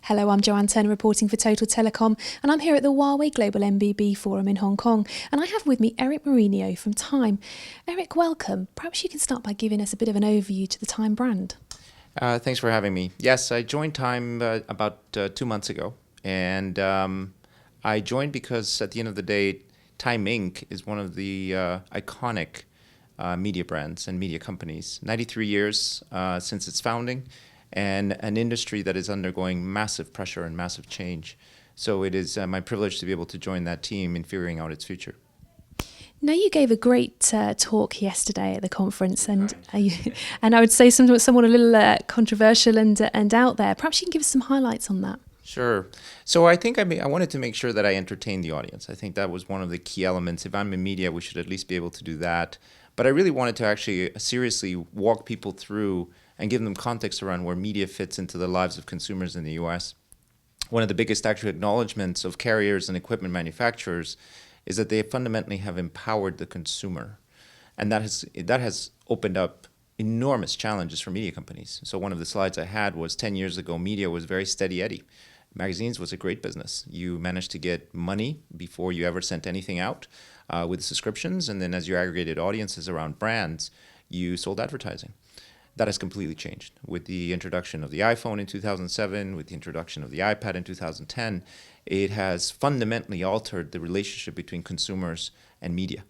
Hello, I'm Joanne Turner reporting for Total Telecom, and I'm here at the Huawei Global MBB Forum in Hong Kong, and I have with me Erik Moreno from Time. Erik, welcome. Perhaps you can start by giving us a bit of an overview to the Time brand. Thanks for having me. Yes, I joined Time about 2 months ago, and I joined because at the end of the day, Time Inc. is one of the iconic media brands and media companies. 93 years since its founding, and an industry that is undergoing massive pressure and massive change. So it is my privilege to be able to join that team in figuring out its future. Now, you gave a great talk yesterday at the conference, and and I would say somewhat a little controversial and out there. Perhaps you can give us some highlights on that. Sure. So I think I wanted to make sure that I entertained the audience. I think that was one of the key elements. If I'm in media, we should at least be able to do that. But I really wanted to actually seriously walk people through and give them context around where media fits into the lives of consumers in the US. One of the biggest actual acknowledgments of carriers and equipment manufacturers is that they fundamentally have empowered the consumer. And that has opened up enormous challenges for media companies. So one of the slides I had was 10 years ago, media was very steady Eddie. Magazines was a great business. You managed to get money before you ever sent anything out with subscriptions. And then as you aggregated audiences around brands, you sold advertising. That has completely changed with the introduction of the iPhone in 2007, with the introduction of the iPad in 2010. It has fundamentally altered the relationship between consumers and media.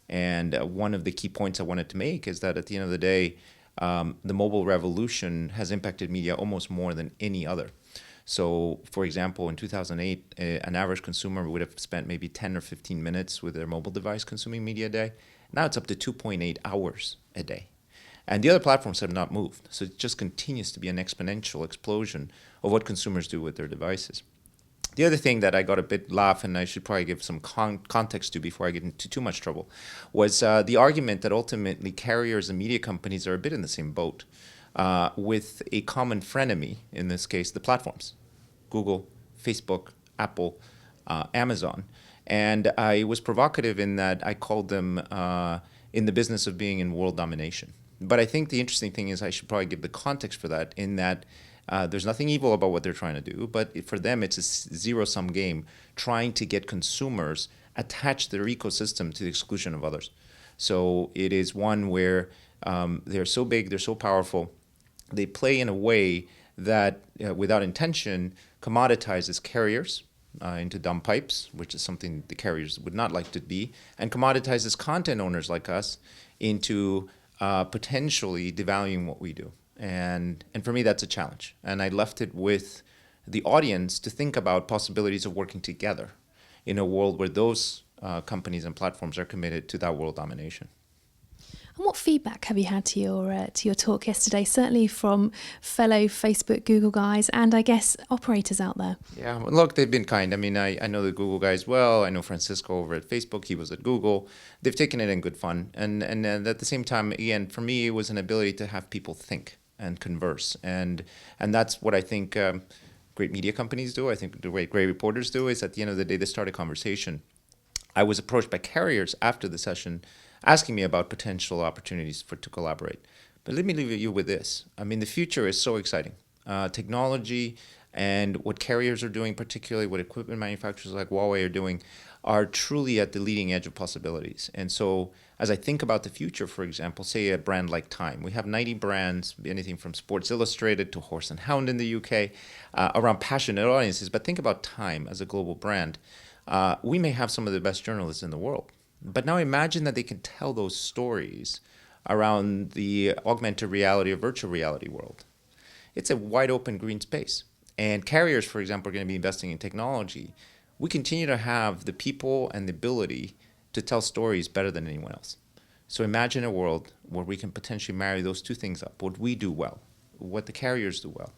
And one of the key points I wanted to make is that at the end of the day, the mobile revolution has impacted media almost more than any other. So, for example, in 2008, an average consumer would have spent maybe 10 or 15 minutes with their mobile device consuming media a day. Now it's up to 2.8 hours a day. And the other platforms have not moved. So it just continues to be an exponential explosion of what consumers do with their devices. The other thing that I got a bit laugh, and I should probably give some context to before I get into too much trouble, was the argument that ultimately carriers and media companies are a bit in the same boat with a common frenemy, in this case, the platforms, Google, Facebook, Apple, Amazon. And I was provocative in that I called them in the business of being in world domination. But I think the interesting thing is I should probably give the context for that in that there's nothing evil about what they're trying to do, but for them it's a zero-sum game trying to get consumers attached to their ecosystem to the exclusion of others. So it is one where they're so big, they're so powerful, they play in a way that without intention commoditizes carriers into dumb pipes, which is something the carriers would not like to be, and commoditizes content owners like us into potentially devaluing what we do. And for me, that's a challenge. And I left it with the audience to think about possibilities of working together in a world where those companies and platforms are committed to that world domination. And what feedback have you had to your talk yesterday, certainly from fellow Facebook, Google guys, and I guess operators out there? Yeah, well, look, they've been kind. I mean, I know the Google guys well. I know Francisco over at Facebook. He was at Google. They've taken it in good fun. And at the same time, again, for me, it was an ability to have people think and converse. And that's what I think great media companies do. I think the way great reporters do is at the end of the day, they start a conversation. I was approached by carriers after the session asking me about potential opportunities to collaborate. But let me leave you with this. I mean, the future is so exciting. Technology and what carriers are doing, particularly what equipment manufacturers like Huawei are doing, are truly at the leading edge of possibilities. And so as I think about the future, for example, say a brand like Time, we have 90 brands, anything from Sports Illustrated to Horse and Hound in the UK, around passionate audiences. But think about Time as a global brand. We may have some of the best journalists in the world. But now imagine that they can tell those stories around the augmented reality or virtual reality world. It's a wide open green space. And carriers, for example, are going to be investing in technology. We continue to have the people and the ability to tell stories better than anyone else. So imagine a world where we can potentially marry those two things up, what we do well, what the carriers do well,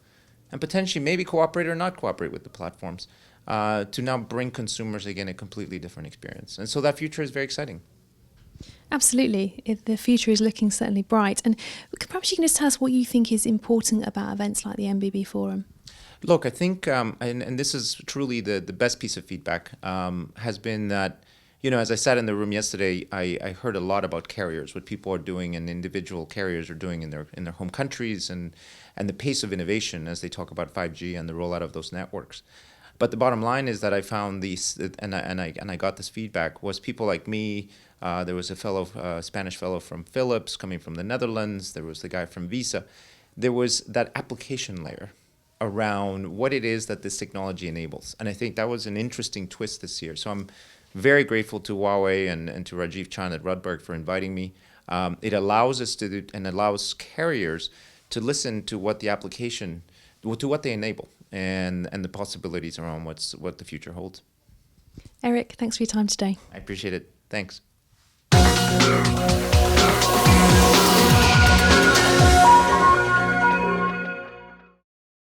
and potentially maybe cooperate or not cooperate with the platforms to now bring consumers, again, a completely different experience. And so that future is very exciting. Absolutely. The future is looking certainly bright. And perhaps you can just tell us what you think is important about events like the MBB Forum. Look, I think, and this is truly the best piece of feedback, has been that, as I sat in the room yesterday, I heard a lot about carriers, what people are doing and individual carriers are doing in their home countries, and the pace of innovation as they talk about 5G and the rollout of those networks. But the bottom line is that I found these, and I got this feedback, was people like me. There was a Spanish fellow from Philips coming from the Netherlands. There was the guy from Visa. There was that application layer around what it is that this technology enables. And I think that was an interesting twist this year. So I'm very grateful to Huawei and to Rajiv Chand at Rudberg for inviting me. It allows us to do, and allows carriers to listen to what the application, to what they enable, and the possibilities around what the future holds. Erik, thanks for your time today. I appreciate it. Thanks.